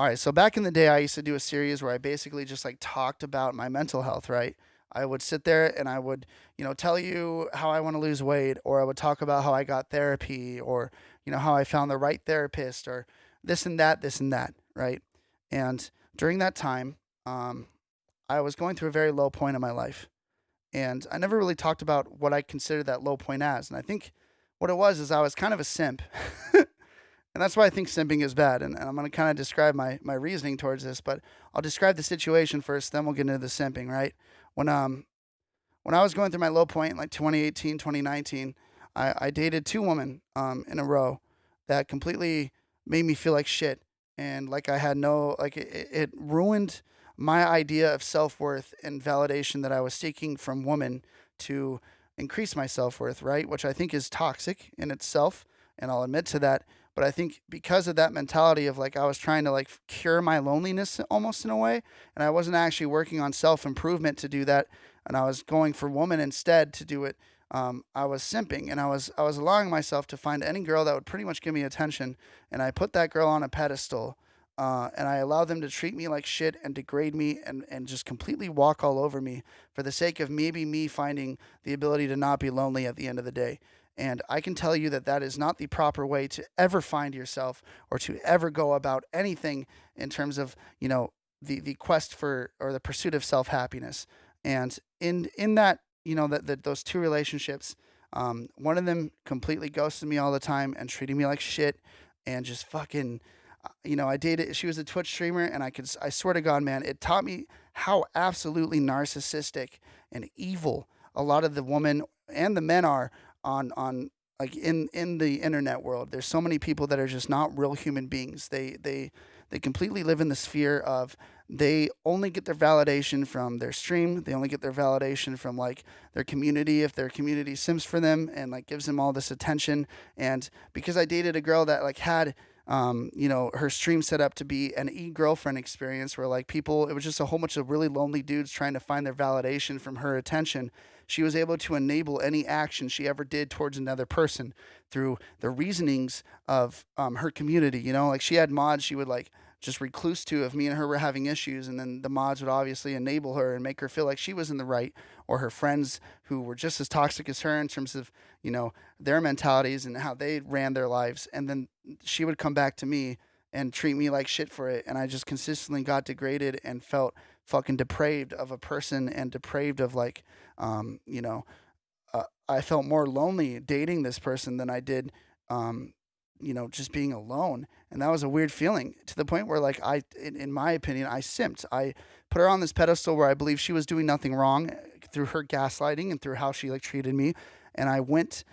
All right, so back in the day, I used to do a series where I basically just like talked about my mental health, right? I would sit there and I would, tell you how I want to lose weight, or I would talk about how I got therapy, or, how I found the right therapist, or this and that, right? And during that time, um, I was going through a very low point in my life. And I never really talked about what I considered that low point as. And I think what it was is I was kind of a simp. And that's why I think simping is bad. And I'm going to kind of describe my reasoning towards this, but I'll describe the situation first, then we'll get into the simping, right? When um when I was going through my low point, like 2018, 2019, I dated two women in a row that completely made me feel like shit. And like I had no, like it ruined my idea of self worth and validation that I was seeking from women to increase my self worth, right? Which I think is toxic in itself. And I'll admit to that. But I think because of that mentality of like I was trying to like cure my loneliness almost in a way, and I wasn't actually working on self improvement to do that, and I was going for women instead to do it. I was simping, and I was allowing myself to find any girl that would pretty much give me attention, and I put that girl on a pedestal, and I allowed them to treat me like shit and degrade me and just completely walk all over me for the sake of maybe me finding the ability to not be lonely at the end of the day. And I can tell you that that is not the proper way to ever find yourself or to ever go about anything in terms of, the quest for or the pursuit of self happiness. And in that, that those two relationships, one of them completely ghosted me all the time and treated me like shit and just fucking, I dated. She was a Twitch streamer, and I swear to God, man, it taught me how absolutely narcissistic and evil a lot of the women and the men are on like in the internet world. There's so many people that are just not real human beings. They completely live in the sphere of they only get their validation from their stream. They only get their validation from like their community if their community sims for them and like gives them all this attention. And because I dated a girl that like had her stream set up to be an e-girlfriend experience where like people, it was just a whole bunch of really lonely dudes trying to find their validation from her attention. She was able to enable any action she ever did towards another person through the reasonings of her community. Like she had mods she would like just recluse to if me and her were having issues, and then the mods would obviously enable her and make her feel like she was in the right, or her friends who were just as toxic as her in terms of their mentalities and how they ran their lives, and then she would come back to me and treat me like shit for it, and I just consistently got degraded and felt fucking depraved of a person and depraved of like um, you know, I felt more lonely dating this person than I did, um, just being alone. And that was a weird feeling to the point where, like, in my opinion, I simped. I put her on this pedestal where I believe she was doing nothing wrong through her gaslighting and through how she like treated me. And I went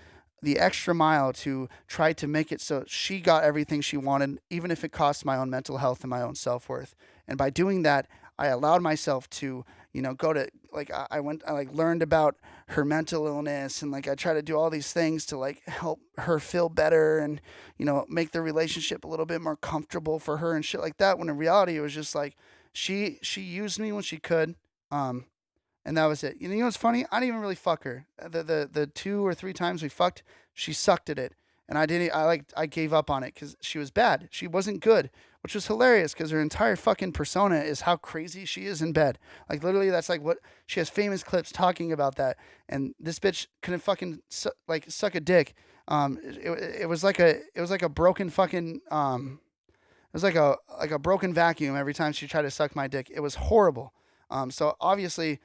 the extra mile to try to make it so she got everything she wanted, even if it cost my own mental health and my own self worth. And by doing that, I allowed myself to, go to like I like learned about her mental illness, and like I try to do all these things to like help her feel better and make the relationship a little bit more comfortable for her and shit like that. When in reality, it was just like she used me when she could. Um, and that was it. You know what's funny? I didn't even really fuck her. The two or three times we fucked, she sucked at it, and I didn't. I gave up on it because she was bad. She wasn't good, which was hilarious because her entire fucking persona is how crazy she is in bed. Like literally, that's like what she has famous clips talking about that. And this bitch couldn't fucking like suck a dick. It was like a broken fucking it was like a broken vacuum every time she tried to suck my dick. It was horrible. So obviously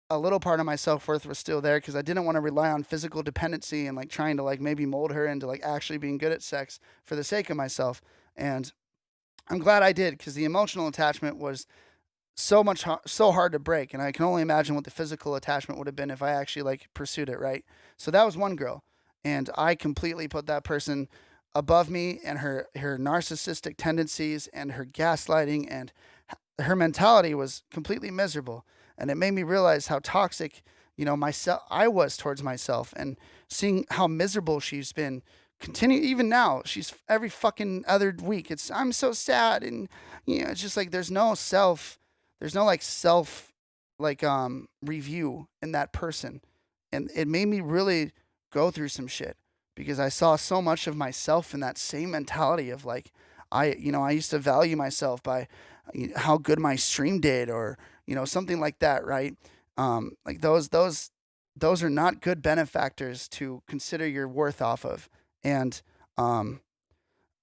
a little part of my self worth was still there because I didn't want to rely on physical dependency and like trying to like maybe mold her into like actually being good at sex for the sake of myself. And I'm glad I did because the emotional attachment was so hard to break, and I can only imagine what the physical attachment would have been if I actually like pursued it, right? So that was one girl, and I completely put that person above me and her narcissistic tendencies and her gaslighting and her mentality was completely miserable, and it made me realize how toxic myself I was towards myself, and seeing how miserable she's been continue even now. She's every fucking other week. It's I'm so sad, and it's just like there's no like self like review in that person, and it made me really go through some shit because I saw so much of myself in that same mentality of like I used to value myself by how good my stream did, or something like that, right? Like those are not good benefactors to consider your worth off of. And um,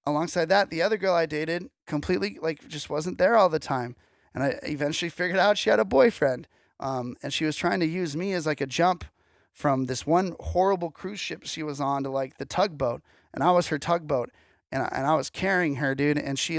alongside that, the other girl I dated completely like just wasn't there all the time, and I eventually figured out she had a boyfriend, and she was trying to use me as like a jump from this one horrible cruise ship she was on to like the tugboat, and I was her tugboat, and I was carrying her, dude, and she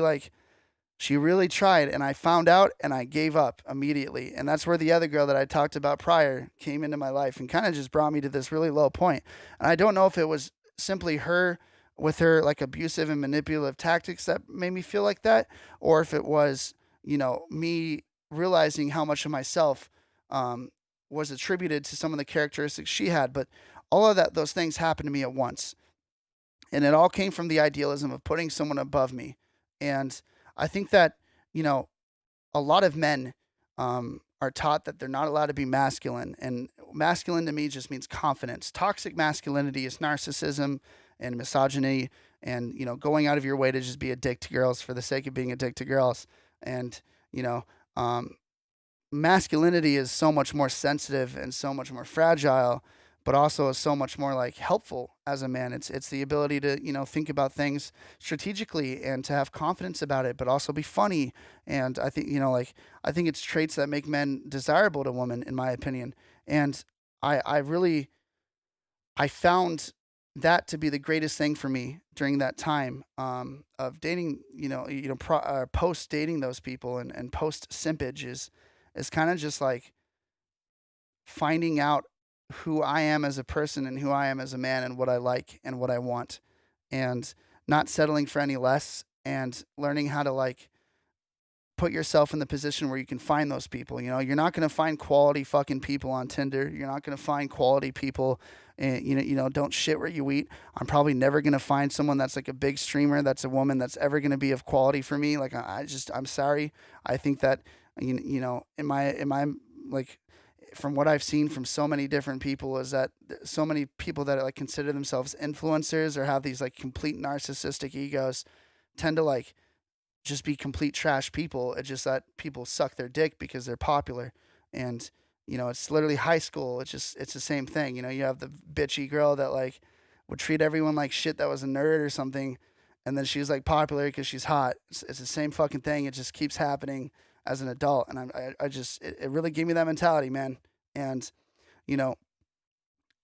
really tried, and I found out, and I gave up immediately. And that's where the other girl that I talked about prior came into my life and kind of just brought me to this really low point. And I don't know if it was simply her with her like abusive and manipulative tactics that made me feel like that, or if it was, me realizing how much of myself um, was attributed to some of the characteristics she had. But all of those things happened to me at once. And it all came from the idealism of putting someone above me. And I think that, you know, a lot of men are taught that they're not allowed to be masculine. And masculine to me just means confidence. Toxic masculinity is narcissism and misogyny and, going out of your way to just be a dick to girls for the sake of being a dick to girls. And, you know, um, masculinity is so much more sensitive and so much more fragile, but also is so much more like helpful as a man. It's the ability to think about things strategically and to have confidence about it, but also be funny. And I think I think it's traits that make men desirable to women, in my opinion. And I really I found that to be the greatest thing for me during that time of dating, post dating those people and post simpage is kind of just like finding out who I am as a person and who I am as a man and what I like and what I want, and not settling for any less, and learning how to like put yourself in the position where you can find those people. You're not going to find quality fucking people on Tinder. You're not going to find quality people. And, don't shit where you eat. I'm probably never going to find someone that's like a big streamer that's a woman that's ever going to be of quality for me. Like I'm sorry. I think that in my like from what I've seen from so many different people is that so many people that like consider themselves influencers or have these like complete narcissistic egos tend to like just be complete trash people. It's just that people suck their dick because they're popular. And, it's literally high school. It's the same thing. You have the bitchy girl that like would treat everyone like shit that was a nerd or something. And then she's like popular because she's hot. It's the same fucking thing. It just keeps happening as an adult. And I just, it really gave me that mentality, man. And, you know,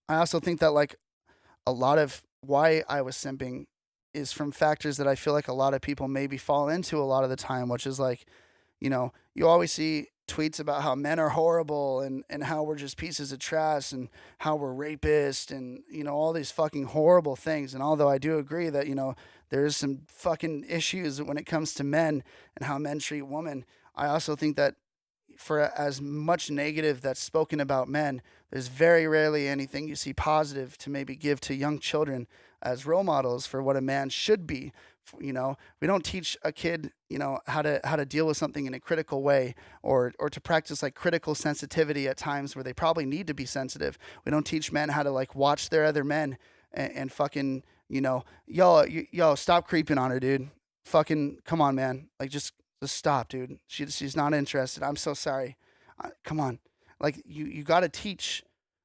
I also think that like a lot of why I was simping is from factors that I feel like a lot of people maybe fall into a lot of the time, which is like, you always see tweets about how men are horrible and how we're just pieces of trash and how we're rapists and, all these fucking horrible things. And although I do agree that, there's some fucking issues when it comes to men and how men treat women, I also think that for as much negative that's spoken about men, there's very rarely anything you see positive to maybe give to young children as role models for what a man should be. We don't teach a kid, how to deal with something in a critical way, or to practice like critical sensitivity at times where they probably need to be sensitive. We don't teach men how to like watch their other men and fucking, yo, stop creeping on her, dude. Fucking come on, man. Like just stop, dude. She's not interested. I'm so sorry. Come on, like you got to teach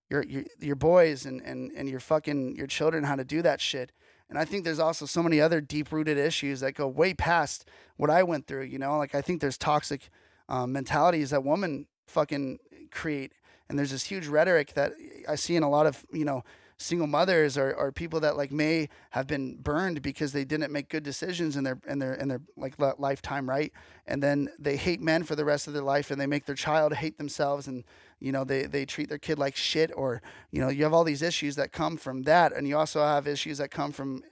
your boys and your children how to do that shit. And I think there's also so many other deep rooted issues that go way past what I went through. Like I think there's toxic mentalities that women fucking create, and there's this huge rhetoric that I see in a lot of single mothers or people that like may have been burned because they didn't make good decisions in their like lifetime, right? And then they hate men for the rest of their life, and they make their child hate themselves, and they treat their kid like shit, or you have all these issues that come from that, and you also have issues that come from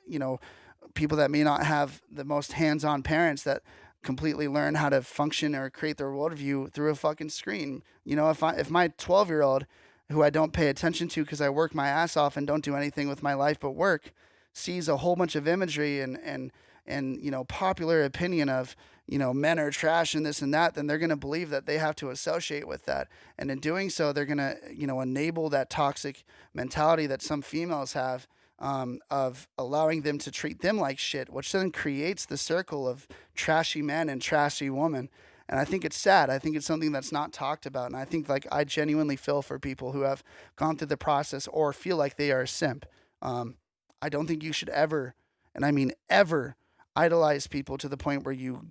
people that may not have the most hands-on parents that completely learn how to function or create their worldview through a fucking screen. If my 12-year-old, who I don't pay attention to because I work my ass off and don't do anything with my life but work, sees a whole bunch of imagery and popular opinion of men are trash and this and that, then they're going to believe that they have to associate with that, and in doing so they're going to enable that toxic mentality that some females have, of allowing them to treat them like shit, which then creates the circle of trashy men and trashy women. And I think it's sad. I think it's something that's not talked about. And I think like I genuinely feel for people who have gone through the process or feel like they are a simp. Um, I don't think you should ever, and I mean ever, idolize people to the point where you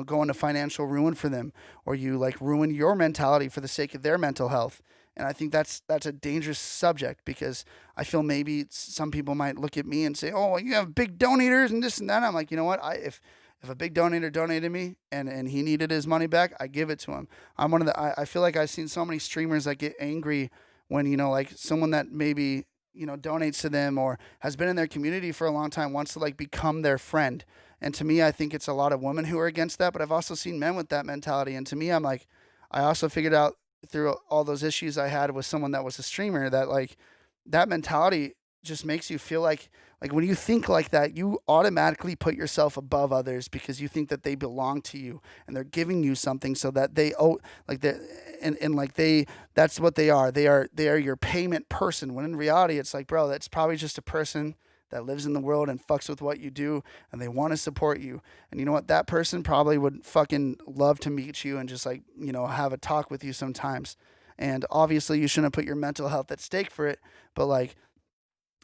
go into financial ruin for them, or you like ruin your mentality for the sake of their mental health. And I think that's a dangerous subject, because I feel maybe some people might look at me and say, "Oh, you have big donators and this and that." I'm like, you know what? If a big donator donated me and he needed his money back, I give it to him. I'm one of the I feel like I've seen so many streamers that get angry when, like someone that maybe, donates to them or has been in their community for a long time wants to like become their friend. And to me, I think it's a lot of women who are against that, but I've also seen men with that mentality. And to me, I'm like, I also figured out through all those issues I had with someone that was a streamer that like that mentality just makes you feel like when you think like that, you automatically put yourself above others because you think that they belong to you and they're giving you something so that they owe like they and like they that's what they are. They are your payment person. When in reality it's like, bro, that's probably just a person that lives in the world and fucks with what you do, and they want to support you. And you know what? That person probably would fucking love to meet you and just like, have a talk with you sometimes. And obviously you shouldn't put your mental health at stake for it, but like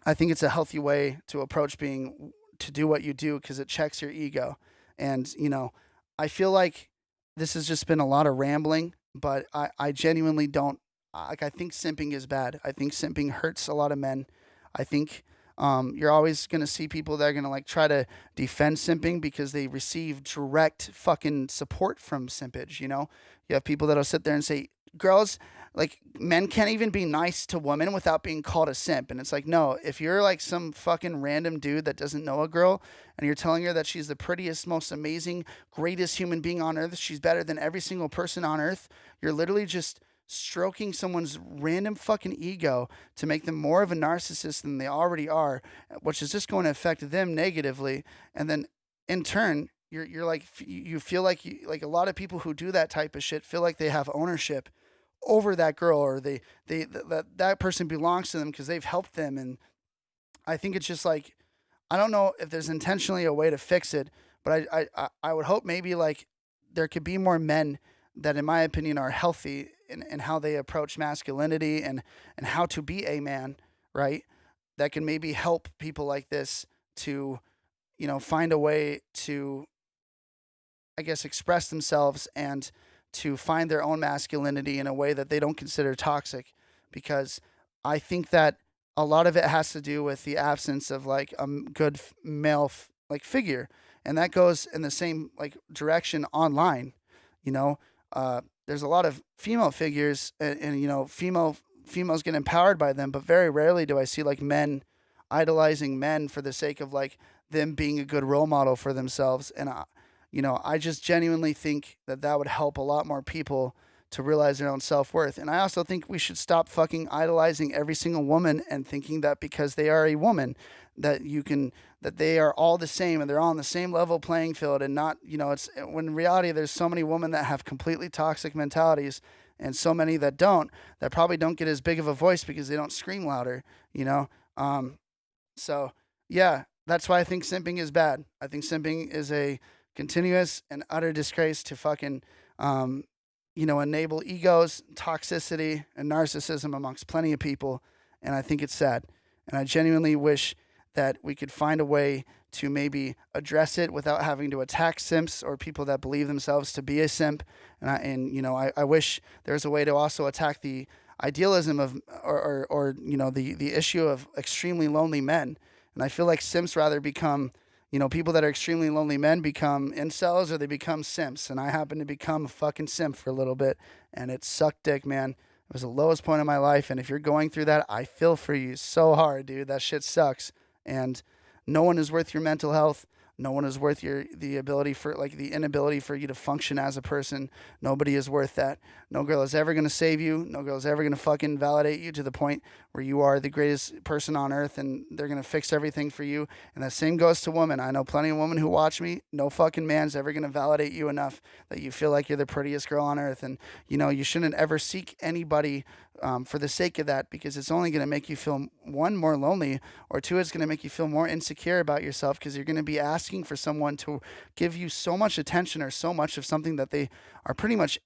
I think it's a healthy way to approach being to do what you do because it checks your ego. And, I feel like this has just been a lot of rambling, but I genuinely don't like I think simping is bad. I think simping hurts a lot of men. I think you're always gonna see people that are gonna like try to defend simping because they receive direct fucking support from simpage. You have people that'll sit there and say, "Girls, like men can't even be nice to women without being called a simp." And it's like, no, if you're like some fucking random dude that doesn't know a girl and you're telling her that she's the prettiest, most amazing, greatest human being on earth, she's better than every single person on earth, you're literally just stroking someone's random fucking ego to make them more of a narcissist than they already are, which is just going to affect them negatively. And then in turn, you're like you feel like like a lot of people who do that type of shit feel like they have ownership over that girl, or that person belongs to them because they've helped them. And I think it's just like, I don't know if there's intentionally a way to fix it, but I would hope maybe like there could be more men that in my opinion are healthy in how they approach masculinity and how to be a man, right? That can maybe help people like this to, find a way to, I guess, express themselves and to find their own masculinity in a way that they don't consider toxic. Because I think that a lot of it has to do with the absence of like a good male like figure, and that goes in the same like direction online. You know, there's a lot of female figures, and females get empowered by them, but very rarely do I see like men idolizing men for the sake of like them being a good role model for themselves. And I just genuinely think that that would help a lot more people to realize their own self worth. And I also think we should stop fucking idolizing every single woman and thinking that because they are a woman, that they are all the same and they're all on the same level playing field. And not, it's when in reality there's so many women that have completely toxic mentalities and so many that don't, that probably don't get as big of a voice because they don't scream louder, you know? So yeah, that's why I think simping is bad. I think simping is a continuous and utter disgrace to fucking, enable egos, toxicity, and narcissism amongst plenty of people. And I think it's sad. And I genuinely wish that we could find a way to maybe address it without having to attack simps or people that believe themselves to be a simp. I wish there's a way to also attack the idealism of or the issue of extremely lonely men. And I feel like simps rather become, people that are extremely lonely men become incels or they become simps. And I happen to become a fucking simp for a little bit, and it sucked dick, man. It was the lowest point of my life. And if you're going through that, I feel for you so hard, dude. That shit sucks. And no one is worth your mental health. No one is worth the ability for like the inability for you to function as a person. Nobody is worth that. No girl is ever gonna save you. No girl is ever gonna fucking validate you to the point where you are the greatest person on earth and they're gonna fix everything for you. And the same goes to women. I know plenty of women who watch me. No fucking man's ever gonna validate you enough that you feel like you're the prettiest girl on earth. And you shouldn't ever seek anybody for the sake of that, because it's only going to make you feel, one, more lonely, or two, it's going to make you feel more insecure about yourself, because you're going to be asking for someone to give you so much attention or so much of something that they are pretty much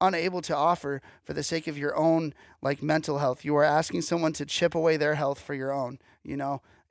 unable to offer for the sake of your own like mental health. You are asking someone to chip away their health for your own,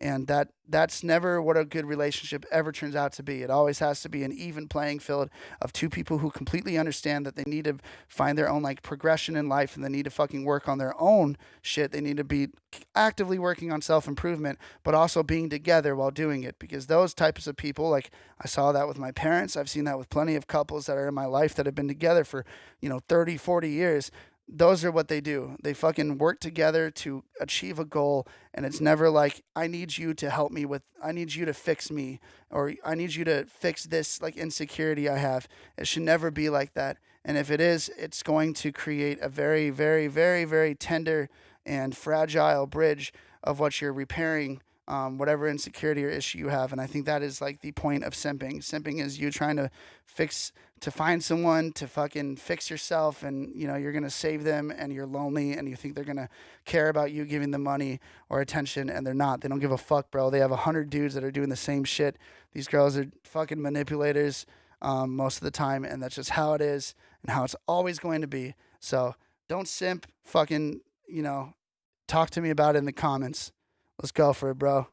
and that's never what a good relationship ever turns out to be. It always has to be an even playing field of two people who completely understand that they need to find their own like progression in life, and they need to fucking work on their own shit. They need to be actively working on self-improvement, but also being together while doing it, because those types of people, like I saw that with my parents, I've seen that with plenty of couples that are in my life that have been together for 30, 40 years. Those are what they do. They fucking work together to achieve a goal, and it's never like, I need you to help me with, I need you to fix me, or I need you to fix this like insecurity I have. It should never be like that. And if it is, it's going to create a very, very, very, very tender and fragile bridge of what you're repairing, whatever insecurity or issue you have. And I think that is like the point of simping. Simping is you trying to find someone to fucking fix yourself, and you're gonna save them, and you're lonely, and you think they're gonna care about you giving them money or attention, and they're not. They don't give a fuck, bro. They have 100 dudes that are doing the same shit. These girls are fucking manipulators, most of the time, and that's just how it is and how it's always going to be. So don't simp. Fucking talk to me about it in the comments. Let's go for it, bro.